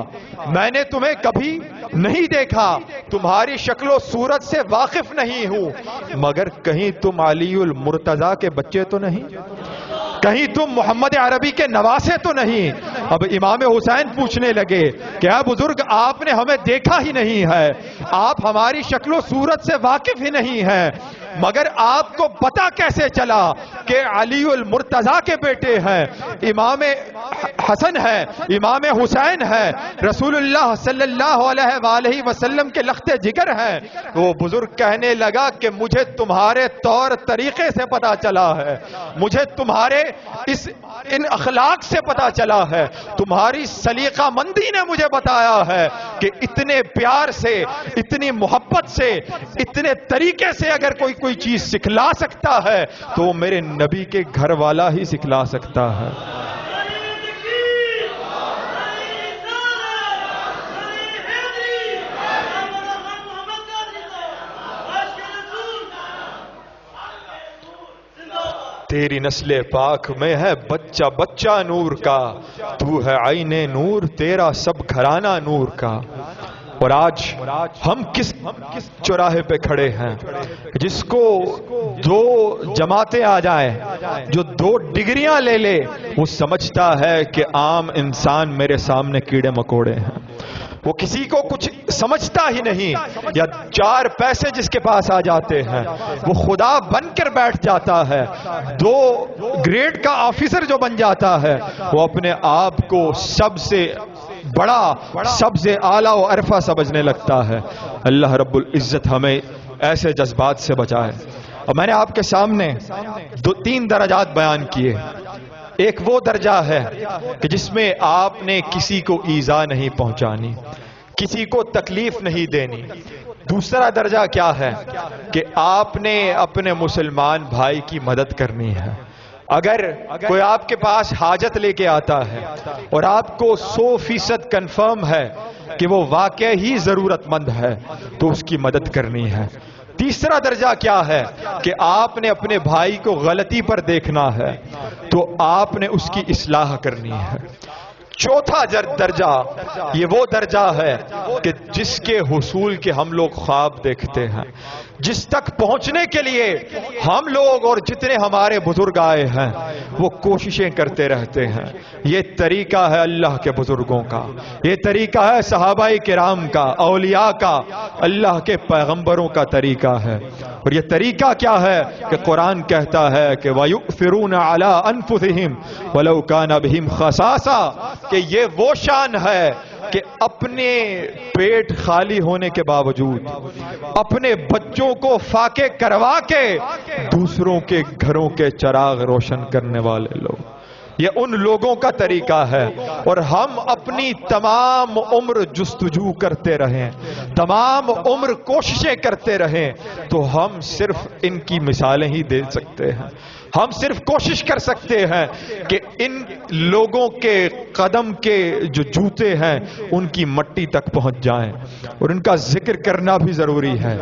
Speaker 4: میں نے تمہیں کبھی نہیں دیکھا، تمہاری شکل و صورت سے واقف نہیں ہوں، مگر کہیں تم علی المرتضیٰ کے بچے تو نہیں، کہیں تم محمد عربی کے نواسے تو نہیں۔ اب امام حسین پوچھنے لگے کہ اے بزرگ، آپ نے ہمیں دیکھا ہی نہیں ہے، آپ ہماری شکل و صورت سے واقف ہی نہیں ہیں، مگر آپ کو پتا کیسے چلا کہ علی المرتضیٰ کے بیٹے ہیں، امام حسن ہے، امام حسین ہے، رسول اللہ صلی اللہ علیہ وآلہ وسلم کے لخت جگر ہیں؟ وہ بزرگ کہنے لگا کہ مجھے تمہارے طور طریقے سے پتا چلا ہے، مجھے تمہارے ان اخلاق سے پتا چلا ہے، تمہاری سلیقہ مندی نے مجھے بتایا ہے کہ اتنے پیار سے، اتنی محبت سے، اتنے طریقے سے اگر کوئی چیز سکھلا سکتا ہے تو وہ میرے نبی کے گھر والا ہی سکھلا سکتا ہے۔ تیری نسل پاک میں ہے بچہ بچہ نور کا، تو ہے عین نور، تیرا سب گھرانہ نور کا۔ اور آج ہم کس چوراہے پہ کھڑے ہیں جس کو دو جماعتیں آ جائیں، جو 2 ڈگریاں لے لے، وہ سمجھتا ہے کہ عام انسان میرے سامنے کیڑے مکوڑے ہیں، وہ کسی کو کچھ سمجھتا ہی نہیں، یا 4 پیسے جس کے پاس آ جاتے ہیں وہ خدا بن کر بیٹھ جاتا ہے، 2 گریڈ کا آفیسر جو بن جاتا ہے وہ اپنے آپ کو سب سے بڑا، سب سے اعلیٰ و عرفہ سمجھنے لگتا ہے۔ اللہ رب العزت ہمیں ایسے جذبات سے بچائے۔ اور میں نے آپ کے سامنے 3 درجات بیان کیے۔ ایک وہ درجہ ہے کہ جس میں آپ نے کسی کو ایذا نہیں پہنچانی، کسی کو تکلیف نہیں دینی۔ دوسرا درجہ کیا ہے کہ آپ نے اپنے مسلمان بھائی کی مدد کرنی ہے۔ اگر کوئی آپ کے پاس حاجت لے کے آتا ہے اور آپ کو 100% کنفرم ہے کہ وہ واقع ہی ضرورت مند ہے تو اس کی مدد کرنی ہے۔ تیسرا درجہ کیا ہے کہ آپ نے اپنے بھائی کو غلطی پر دیکھنا ہے تو آپ نے اس کی اصلاح کرنی ہے۔ چوتھا درجہ یہ وہ درجہ ہے کہ جس کے حصول کے ہم لوگ خواب دیکھتے ہیں، جس تک پہنچنے کے لیے ہم لوگ اور جتنے ہمارے بزرگ آئے ہیں وہ کوششیں کرتے رہتے ہیں۔ یہ طریقہ ہے اللہ کے بزرگوں کا، یہ طریقہ ہے صحابہ کرام کا، اولیاء کا، اللہ کے پیغمبروں کا طریقہ ہے۔ اور یہ طریقہ کیا ہے کہ قرآن کہتا ہے کہ وَيُؤْثِرُونَ عَلَىٰ أَنفُسِهِمْ وَلَوْ كَانَ بِهِمْ خَصَاصَةٌ، کہ یہ وہ شان ہے کہ اپنے پیٹ خالی ہونے کے باوجود اپنے بچوں کو فاقے کروا کے دوسروں کے گھروں کے چراغ روشن کرنے والے لوگ، یہ ان لوگوں کا طریقہ ہے۔ اور ہم اپنی تمام عمر جستجو کرتے رہیں، تمام عمر کوششیں کرتے رہیں تو ہم صرف ان کی مثالیں ہی دے سکتے ہیں۔ ہم صرف کوشش کر سکتے ہیں کہ ان لوگوں کے قدم کے جو جوتے ہیں ان کی مٹی تک پہنچ جائیں، اور ان کا ذکر کرنا بھی ضروری ہے۔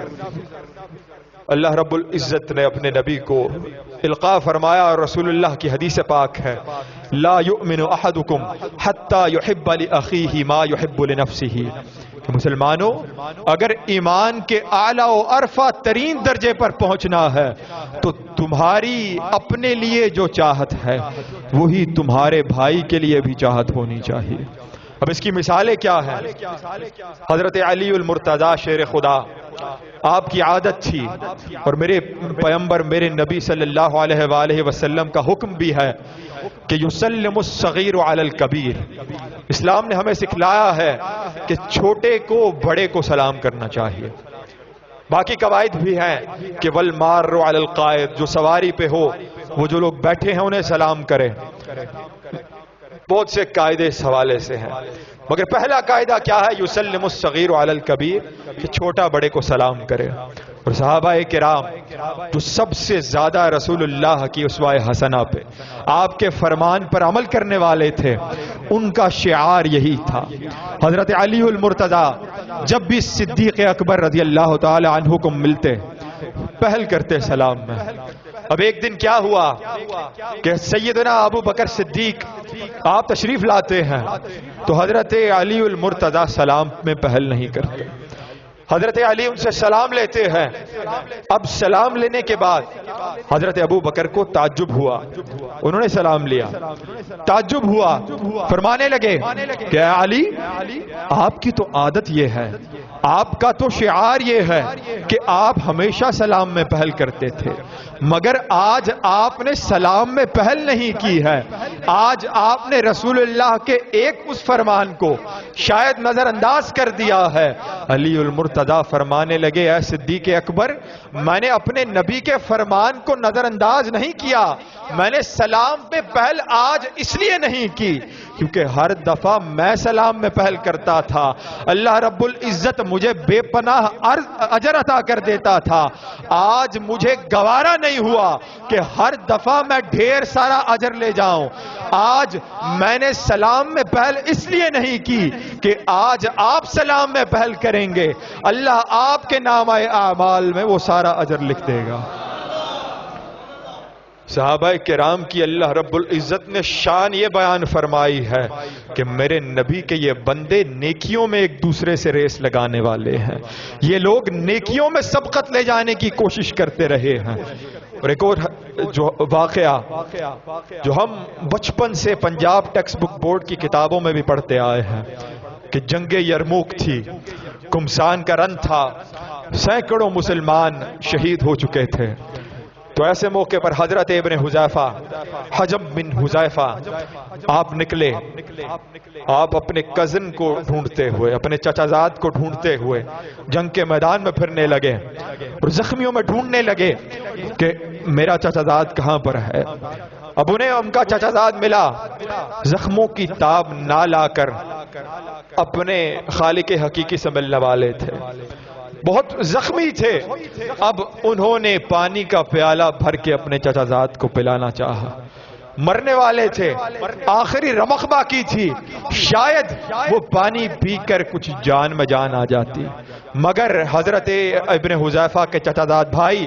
Speaker 4: اللہ رب العزت نے اپنے نبی کو القاء فرمایا، اور رسول اللہ کی حدیث پاک ہے لا یؤمن احدکم حتی یحب لاخیہ ما یحب لنفسہ، کہ مسلمانوں اگر ایمان کے اعلیٰ و عرفہ ترین درجے پر پہنچنا ہے تو تمہاری اپنے لیے جو چاہت ہے وہی تمہارے بھائی کے لیے بھی چاہت ہونی چاہیے۔ اب اس کی مثالیں کیا ہیں؟ حضرت علی المرتضیٰ شیر خدا، آپ کی عادت تھی، اور میرے پیغمبر میرے نبی صلی اللہ علیہ وآلہ وسلم کا حکم بھی ہے کہ یسلم الصغیر علی الکبیر۔ اسلام نے ہمیں سکھلایا ہے کہ چھوٹے کو بڑے کو سلام کرنا چاہیے۔ باقی قواعد بھی ہیں کہ والمار علی القائد، جو سواری پہ ہو وہ جو لوگ بیٹھے ہیں انہیں سلام کرے۔ بہت سے قاعدے اس حوالے سے ہیں، مگر پہلا قاعدہ کیا ہے؟ یسلم الصغیر علی الکبیر، کہ چھوٹا بڑے کو سلام کرے۔ اور صحابہ کرام جو سب سے زیادہ رسول اللہ کی اسوہ حسنہ پہ، آپ کے فرمان پر عمل کرنے والے تھے، ان کا شعار یہی تھا۔ حضرت علی المرتضیٰ جب بھی صدیق اکبر رضی اللہ تعالی عنہ کو ملتے پہل کرتے سلام میں۔ اب ایک دن کیا ہوا کہ سیدنا ابو بکر صدیق آپ تشریف لاتے ہیں تو حضرت علی المرتضیٰ سلام میں پہل نہیں کرتے۔ حضرت علی ان سے سلام لیتے ہیں۔ اب سلام لینے کے بعد حضرت ابو بکر کو تعجب ہوا، انہوں نے سلام لیا، تعجب ہوا، فرمانے لگے کہ علی آپ کی تو عادت یہ ہے، آپ کا تو شعار یہ ہے کہ آپ ہمیشہ سلام میں پہل کرتے تھے، مگر آج آپ نے سلام میں پہل نہیں کی ہے۔ آج آپ نے رسول اللہ کے ایک اس فرمان کو شاید نظر انداز کر دیا ہے۔ علی المرتضیٰ فرمانے لگے، اے صدیق اکبر، میں نے اپنے نبی کے فرمان کو نظر انداز نہیں کیا، میں نے سلام پہ پہل آج اس لیے نہیں کی کیونکہ ہر دفعہ میں سلام میں پہل کرتا تھا، اللہ رب العزت مجھے بے پناہ اجر عطا کر دیتا تھا۔ آج مجھے گوارا نہیں ہوا کہ ہر دفعہ میں ڈھیر سارا اجر لے جاؤں۔ آج میں نے سلام میں پہل اس لیے نہیں کی کہ آج آپ سلام میں پہل کریں گے، اللہ آپ کے نامہ اعمال میں وہ سارا اجر لکھ دے گا۔ صحابہ کرام کی اللہ رب العزت نے شان یہ بیان فرمائی ہے کہ میرے نبی کے یہ بندے نیکیوں میں ایک دوسرے سے ریس لگانے والے ہیں، یہ لوگ نیکیوں میں سبقت لے جانے کی کوشش کرتے رہے ہیں۔ اور ایک اور جو واقعہ جو ہم بچپن سے پنجاب ٹیکسٹ بک بورڈ کی کتابوں میں بھی پڑھتے آئے ہیں کہ جنگ یرموک تھی، کمسان کا رن تھا، سینکڑوں مسلمان شہید ہو چکے تھے۔ تو ایسے موقع پر حضرت ابن حذیفہ، حجم بن حذیفہ آپ نکلے، آپ اپنے کزن کو ڈھونڈتے ہوئے، اپنے چچا زاد کو ڈھونڈتے ہوئے جنگ کے میدان میں پھرنے لگے اور زخمیوں میں ڈھونڈنے لگے کہ میرا چچا زاد کہاں پر ہے۔ اب انہیں ان کا چچا زاد ملا، زخموں کی تاب نہ لا کر اپنے خالق حقیقی سے ملنے والے تھے، بہت زخمی تھے۔ اب انہوں نے پانی کا پیالہ بھر کے اپنے چچا زاد کو پلانا چاہا، مرنے والے تھے، آخری رمق باقی تھی، شاید وہ پانی پی کر کچھ جان میں جان آ جاتی، مگر حضرت ابن حذیفہ کے چچا زاد بھائی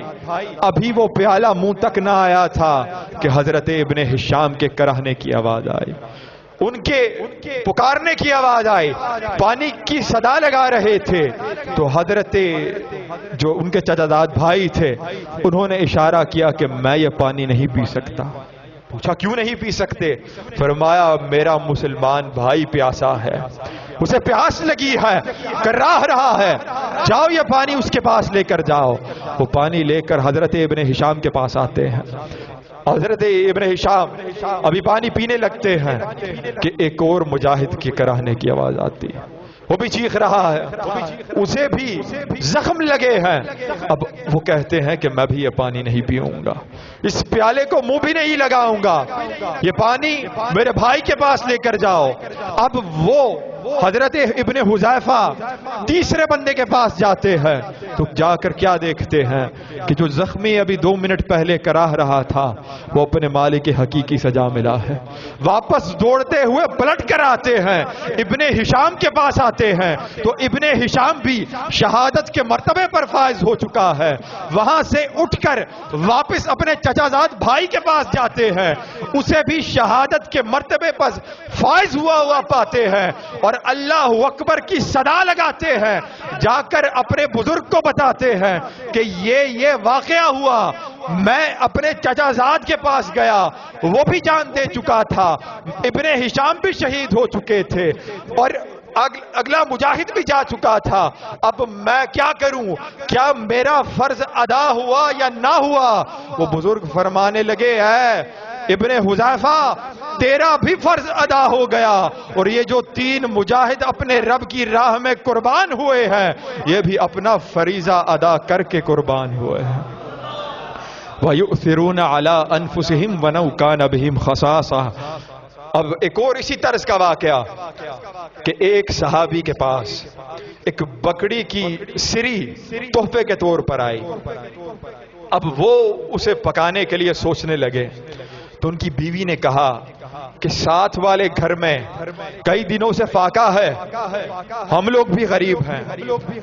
Speaker 4: ابھی وہ پیالہ منہ تک نہ آیا تھا کہ حضرت ابن ہشام کے کراہنے کی آواز آئی، ان کے پکارنے کی آواز آئی، پانی کی صدا لگا رہے تھے۔ تو حضرت جو ان کے چچا زاد بھائی تھے انہوں نے اشارہ کیا کہ میں یہ پانی نہیں پی سکتا۔ پوچھا کیوں نہیں پی سکتے؟ فرمایا میرا مسلمان بھائی پیاسا ہے، اسے پیاس لگی ہے، کراہ رہا ہے، جاؤ یہ پانی اس کے پاس لے کر جاؤ۔ وہ پانی لے کر حضرت ابن ہشام کے پاس آتے ہیں، حضرت ابن ہشام ابھی پانی پینے لگتے ہیں کہ ایک اور مجاہد کی کراہنے کی آواز آتی ہے، وہ بھی چیخ رہا ہے، اسے بھی زخم لگے ہیں۔ اب وہ کہتے ہیں کہ میں بھی یہ پانی نہیں پیوں گا، اس پیالے کو منہ بھی نہیں لگاؤں گا، یہ پانی میرے بھائی کے پاس لے کر جاؤ۔ اب وہ حضرت ابن حذیفہ تیسرے بندے کے پاس جاتے ہیں تو جا کر کیا دیکھتے ہیں کہ جو زخمی ابھی 2 منٹ پہلے کراہ رہا تھا وہ اپنے مالک حقیقی سجا ملا ہے۔ واپس دوڑتے ہوئے پلٹ کر آتے ہیں، ابن ہشام کے پاس آتے ہیں تو ابن ہشام بھی شہادت کے مرتبے پر فائز ہو چکا ہے۔ وہاں سے اٹھ کر واپس اپنے چچا زاد بھائی کے پاس جاتے ہیں، اسے بھی شہادت کے مرتبے پر فائز ہوا پاتے ہیں اور اللہ اکبر کی صدا لگاتے ہیں، جا کر اپنے بزرگ کو بتاتے ہیں کہ یہ واقعہ ہوا، میں اپنے چچا زاد کے پاس گیا، وہ بھی جان دے چکا تھا، ابن ہشام بھی شہید ہو چکے تھے اور اگلا مجاہد بھی جا چکا تھا، اب میں کیا کروں؟ کیا میرا فرض ادا ہوا یا نہ ہوا؟ وہ بزرگ فرمانے لگے، اے ابن حذیفہ تیرا بھی فرض ادا ہو گیا اور یہ جو 3 مجاہد اپنے رب کی راہ میں قربان ہوئے ہیں یہ بھی اپنا فریضہ ادا کر کے قربان ہوئے ہیں۔ وَيُؤْثِرُونَ عَلَىٰ أَنفُسِهِمْ وَلَوْ كَانَ بِهِمْ خَصَاصَةٌ۔ اب ایک اور اسی طرز کا واقعہ کہ ایک صحابی کے پاس ایک بکری کی سری تحفے کے طور پر آئی، اب وہ اسے پکانے کے لیے سوچنے لگے تو ان کی بیوی نے کہا کہ ساتھ والے گھر میں کئی دنوں سے فاقہ ہے، ہم لوگ بھی غریب ہیں،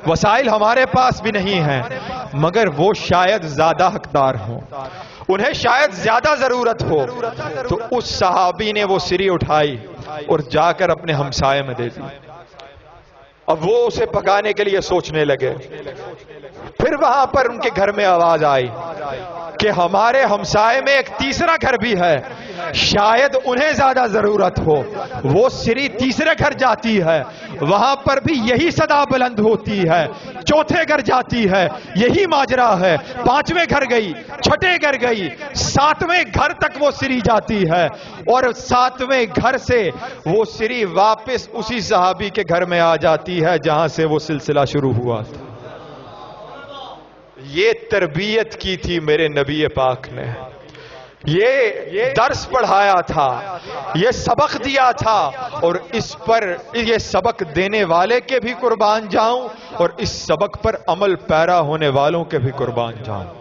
Speaker 4: وسائل ہمارے پاس بھی نہیں ہیں، مگر وہ شاید زیادہ حقدار ہوں، انہیں شاید زیادہ ضرورت ہو۔ تو اس صحابی نے وہ سری اٹھائی اور جا کر اپنے ہمسائے میں دے دی۔ اب وہ اسے پکانے کے لیے سوچنے لگے، پھر وہاں پر ان کے گھر میں آواز آئی کہ ہمارے ہمسائے میں ایک تیسرا گھر بھی ہے، شاید انہیں زیادہ ضرورت ہو. وہ سری تیسرے گھر جاتی ہے، وہاں پر بھی یہی صدا بلند ہوتی ہے. چوتھے گھر جاتی ہے، یہی ماجرا ہے. پانچویں گھر گئی، چھٹے گھر گئی، ساتویں گھر تک وہ سری جاتی ہے، اور ساتویں گھر سے وہ سری واپس اسی صحابی کے گھر میں آ جاتی ہے جہاں سے وہ سلسلہ شروع ہوا تھا. یہ تربیت کی تھی میرے نبی پاک نے، یہ درس پڑھایا تھا، یہ سبق دیا تھا، اور اس پر یہ سبق دینے والے کے بھی قربان جاؤں اور اس سبق پر عمل پیرا ہونے والوں کے بھی قربان جاؤں.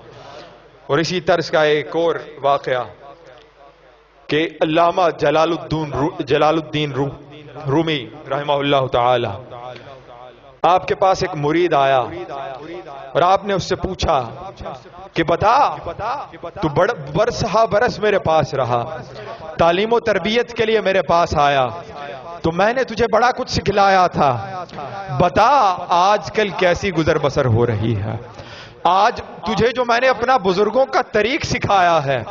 Speaker 4: اور اسی طرز کا ایک اور واقعہ کہ علامہ جلال الدین رومی رحمہ اللہ تعالی، آپ کے پاس ایک مرید آیا اور آپ نے اس سے پوچھا کہ بتا، تو برس میرے پاس رہا، تعلیم و تربیت کے لیے میرے پاس آیا، تو میں نے تجھے بڑا کچھ سکھلایا تھا، بتا آج کل کیسی گزر بسر ہو رہی ہے. آج تجھے جو میں نے اپنا بزرگوں کا طریق سکھایا ہے،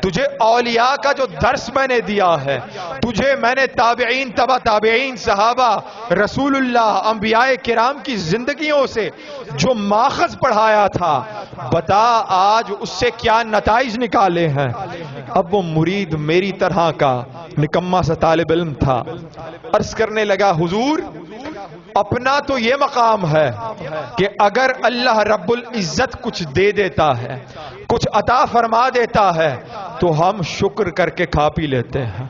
Speaker 4: تجھے اولیاء کا جو درس میں نے دیا ہے، تجھے میں نے تابعین، تبع تابعین، صحابہ، رسول اللہ، انبیاء کرام کی زندگیوں سے جو ماخذ پڑھایا تھا، بتا آج اس سے کیا نتائج نکالے ہیں. اب وہ مرید میری طرح کا نکما سا طالب علم تھا، عرض کرنے لگا حضور اپنا تو یہ مقام ہے کہ اگر اللہ رب العزت کچھ دے دیتا ہے، کچھ عطا فرما دیتا ہے تو ہم شکر کر کے کھا پی لیتے ہیں،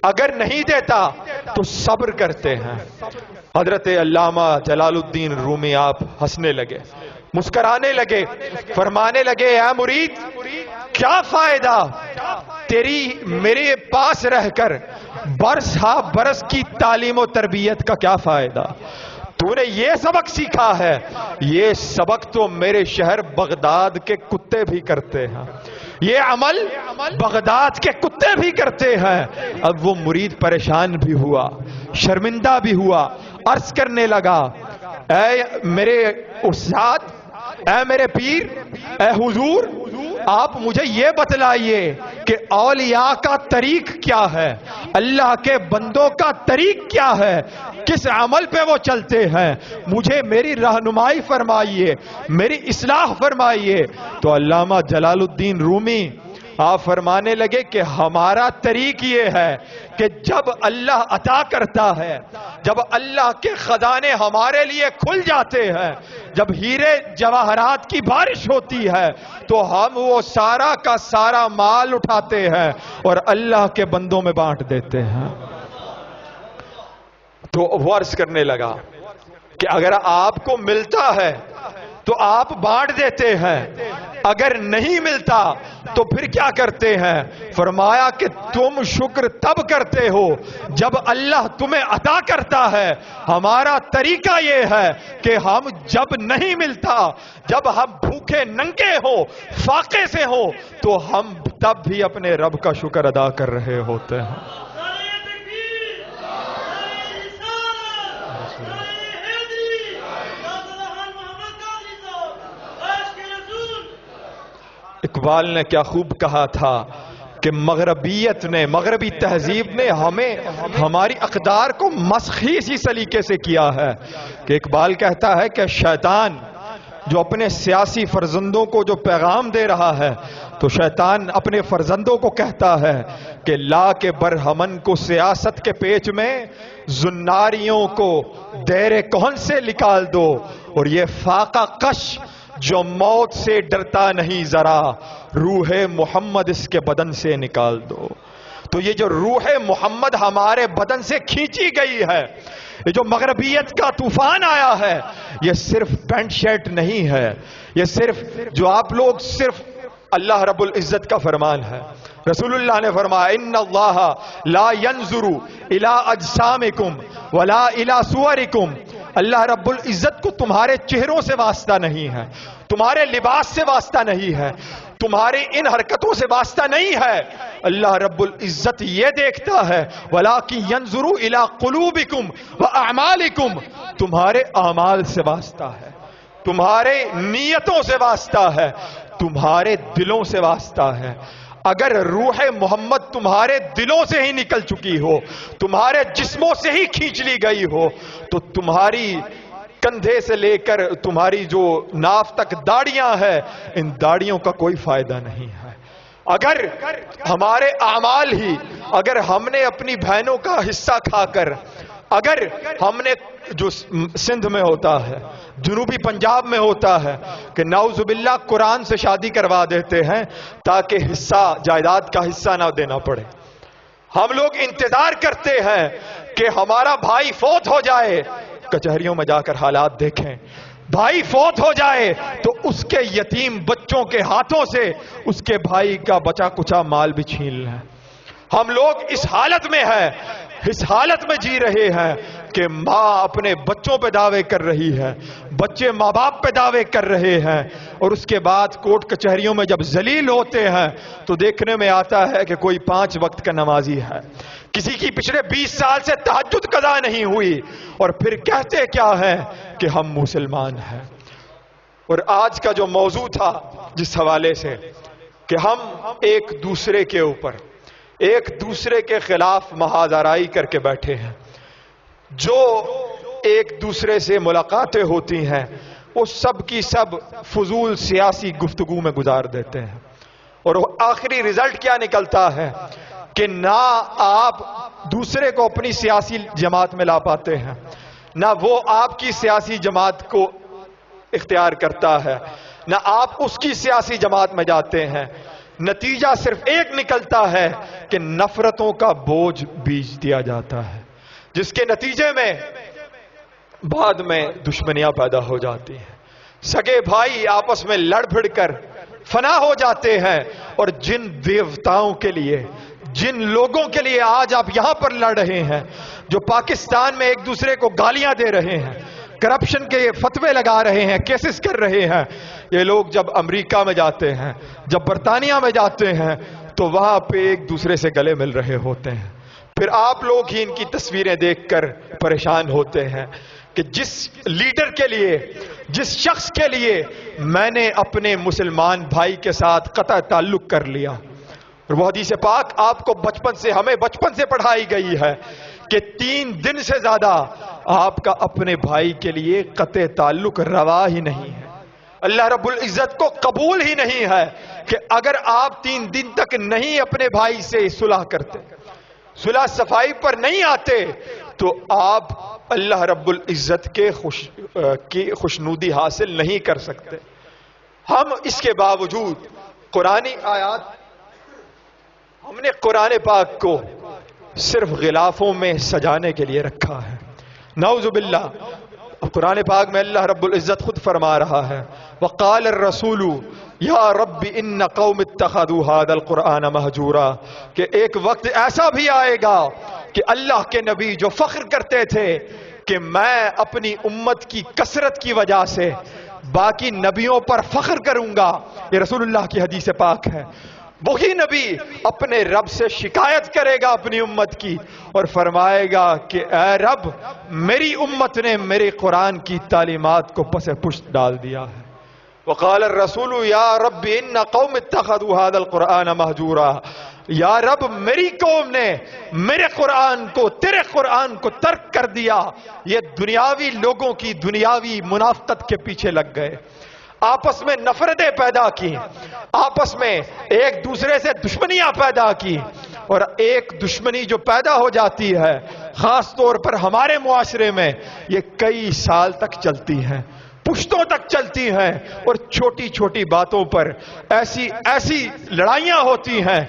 Speaker 4: اگر نہیں دیتا تو صبر کرتے ہیں. حضرت علامہ جلال الدین رومی آپ ہنسنے لگے، مسکرانے لگے، فرمانے لگے اے مرید کیا فائدہ تیری میرے پاس رہ کر، برس ہا برس کی تعلیم و تربیت کا کیا فائدہ؟ تو نے یہ سبق سیکھا ہے، یہ سبق تو میرے شہر بغداد کے کتے بھی کرتے ہیں، یہ عمل بغداد کے کتے بھی کرتے ہیں. اب وہ مرید پریشان بھی ہوا، شرمندہ بھی ہوا، عرض کرنے لگا اے میرے استاد، اے میرے پیر، اے حضور آپ مجھے یہ بتلائیے کہ اولیاء کا طریق کیا ہے، اللہ کے بندوں کا طریق کیا ہے، کس عمل پہ وہ چلتے ہیں، مجھے میری رہنمائی فرمائیے، میری اصلاح فرمائیے. تو علامہ جلال الدین رومی آپ فرمانے لگے کہ ہمارا طریق یہ ہے کہ جب اللہ عطا کرتا ہے، جب اللہ کے خزانے ہمارے لیے کھل جاتے ہیں، جب ہیرے جواہرات کی بارش ہوتی ہے تو ہم وہ سارا کا سارا مال اٹھاتے ہیں اور اللہ کے بندوں میں بانٹ دیتے ہیں. تو وہ عرض کرنے لگا کہ اگر آپ کو ملتا ہے تو آپ بانٹ دیتے ہیں، اگر نہیں ملتا تو پھر کیا کرتے ہیں؟ فرمایا کہ تم شکر تب کرتے ہو جب اللہ تمہیں عطا کرتا ہے. ہمارا طریقہ یہ ہے کہ ہم جب نہیں ملتا، جب ہم بھوکے ننگے ہو، فاقے سے ہو، تو ہم تب بھی اپنے رب کا شکر ادا کر رہے ہوتے ہیں. اقبال نے کیا خوب کہا تھا کہ مغربیت نے، مغربی تہذیب نے ہمیں ہماری اقدار کو مسخ ہی اسی سلیقے سے کیا ہے کہ اقبال کہتا ہے کہ شیطان جو اپنے سیاسی فرزندوں کو جو پیغام دے رہا ہے، تو شیطان اپنے فرزندوں کو کہتا ہے کہ لا کے برہمن کو سیاست کے پیچ میں، زناریوں کو دیر کون سے نکال دو، اور یہ فاقہ کش جو موت سے ڈرتا نہیں ذرا، روح محمد اس کے بدن سے نکال دو. تو یہ جو روح محمد ہمارے بدن سے کھینچی گئی ہے، یہ جو مغربیت کا طوفان آیا ہے، یہ صرف پینٹ شرٹ نہیں ہے، یہ صرف جو آپ لوگ صرف اللہ رب العزت کا فرمان ہے. رسول اللہ نے فرمایا ان اللہ لا ينظر الى اجسامکم ولا الى صورکم. اللہ رب العزت کو تمہارے چہروں سے واسطہ نہیں ہے، تمہارے لباس سے واسطہ نہیں ہے، تمہاری ان حرکتوں سے واسطہ نہیں ہے. اللہ رب العزت یہ دیکھتا ہے وَلَٰكِن يَنظُرُ إِلَىٰ قُلُوبِكُمْ وَأَعْمَالِكُمْ. تمہارے اعمال سے واسطہ ہے، تمہارے نیتوں سے واسطہ ہے، تمہارے دلوں سے واسطہ ہے. اگر روح محمد تمہارے دلوں سے ہی نکل چکی ہو، تمہارے جسموں سے ہی کھینچ لی گئی ہو، تو تمہاری کندھے سے لے کر تمہاری جو ناف تک داڑیاں ہیں، ان داڑیوں کا کوئی فائدہ نہیں ہے۔ اگر ہمارے اعمال ہی، اگر ہم نے اپنی بہنوں کا حصہ کھا کر، اگر ہم نے جو سندھ میں ہوتا ہے، جنوبی پنجاب میں ہوتا ہے کہ نعوذ باللہ قرآن سے شادی کروا دیتے ہیں تاکہ حصہ، جائیداد کا حصہ نہ دینا پڑے۔ ہم لوگ انتظار کرتے ہیں کہ ہمارا بھائی فوت ہو جائے، کچہریوں میں جا کر حالات دیکھیں، بھائی فوت ہو جائے تو اس کے یتیم بچوں کے ہاتھوں سے اس کے بھائی کا بچا کچا مال بھی چھین لیں۔ ہم لوگ اس حالت میں ہیں، اس حالت میں جی رہے ہیں کہ ماں اپنے بچوں پہ دعوے کر رہی ہے، بچے ماں باپ پہ دعوے کر رہے ہیں، اور اس کے بعد کورٹ کچہریوں میں جب ذلیل ہوتے ہیں تو دیکھنے میں آتا ہے کہ کوئی 5 وقت کا نمازی ہے، کسی کی پچھلے 20 سال سے تہجد قضا نہیں ہوئی، اور پھر کہتے کیا ہے کہ ہم مسلمان ہیں۔ اور آج کا جو موضوع تھا جس حوالے سے کہ ہم ایک دوسرے کے اوپر، ایک دوسرے کے خلاف محاذ آرائی کر کے بیٹھے ہیں، جو ایک دوسرے سے ملاقاتیں ہوتی ہیں وہ سب کی سب فضول سیاسی گفتگو میں گزار دیتے ہیں، اور آخری رزلٹ کیا نکلتا ہے کہ نہ آپ دوسرے کو اپنی سیاسی جماعت میں لا پاتے ہیں، نہ وہ آپ کی سیاسی جماعت کو اختیار کرتا ہے، نہ آپ اس کی سیاسی جماعت میں جاتے ہیں۔ نتیجہ صرف ایک نکلتا ہے کہ نفرتوں کا بوجھ بیچ دیا جاتا ہے، جس کے نتیجے میں بعد میں دشمنیاں پیدا ہو جاتی ہیں، سگے بھائی آپس میں لڑ بھڑ کر فنا ہو جاتے ہیں، اور جن دیوتاؤں کے لیے، جن لوگوں کے لیے آج آپ یہاں پر لڑ رہے ہیں، جو پاکستان میں ایک دوسرے کو گالیاں دے رہے ہیں، کرپشن کے فتوے لگا رہے ہیں، کیسز کر رہے ہیں، یہ لوگ جب امریکہ میں جاتے ہیں، جب برطانیہ میں جاتے ہیں تو وہاں پہ ایک دوسرے سے گلے مل رہے ہوتے ہیں۔ پھر آپ لوگ ہی ان کی تصویریں دیکھ کر پریشان ہوتے ہیں کہ جس لیڈر کے لیے، جس شخص کے لیے میں نے اپنے مسلمان بھائی کے ساتھ قطع تعلق کر لیا، اور وہ حدیث پاک آپ کو بچپن سے، ہمیں بچپن سے پڑھائی گئی ہے کہ 3 دن سے زیادہ آپ کا اپنے بھائی کے لیے قطع تعلق روا ہی نہیں ہے۔ اللہ رب العزت کو قبول ہی نہیں ہے کہ اگر آپ 3 دن تک نہیں اپنے بھائی سے صلح کرتے، صلح صفائی پر نہیں آتے، تو آپ اللہ رب العزت کے خوشنودی حاصل نہیں کر سکتے۔ ہم اس کے باوجود قرآنی آیات، ہم نے قرآن پاک کو صرف غلافوں میں سجانے کے لیے رکھا ہے، نعوذ باللہ۔ قرآن پاک میں اللہ رب العزت خود فرما رہا ہے وقال الرسول یا رب ان قوم اتخذوا هذا القرآن مہجورا، کہ ایک وقت ایسا بھی آئے گا کہ اللہ کے نبی جو فخر کرتے تھے کہ میں اپنی امت کی کثرت کی وجہ سے باقی نبیوں پر فخر کروں گا، یہ رسول اللہ کی حدیث پاک ہے، وہی نبی اپنے رب سے شکایت کرے گا اپنی امت کی اور فرمائے گا کہ اے رب، میری امت نے میرے قرآن کی تعلیمات کو پس پشت ڈال دیا ہے۔ وقال الرسول یا رب ان قوم اتخذوا هذا القرآن مہجورا، یا رب میری قوم نے میرے قرآن کو، تیرے قرآن کو ترک کر دیا۔ یہ دنیاوی لوگوں کی دنیاوی منافقت کے پیچھے لگ گئے، آپس میں نفرتیں پیدا کی، آپس میں ایک دوسرے سے دشمنیاں پیدا کی، اور ایک دشمنی جو پیدا ہو جاتی ہے خاص طور پر ہمارے معاشرے میں، یہ کئی سال تک چلتی ہیں، پشتوں تک چلتی ہیں، اور چھوٹی چھوٹی باتوں پر ایسی لڑائیاں ہوتی ہیں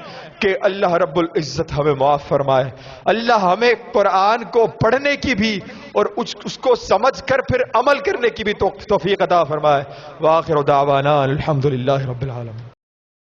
Speaker 4: کہ اللہ رب العزت ہمیں معاف فرمائے۔ اللہ ہمیں قرآن کو پڑھنے کی بھی اور اس کو سمجھ کر پھر عمل کرنے کی بھی توفیق عطا فرمائے۔ وآخر دعوانا الحمدللہ رب العالمین۔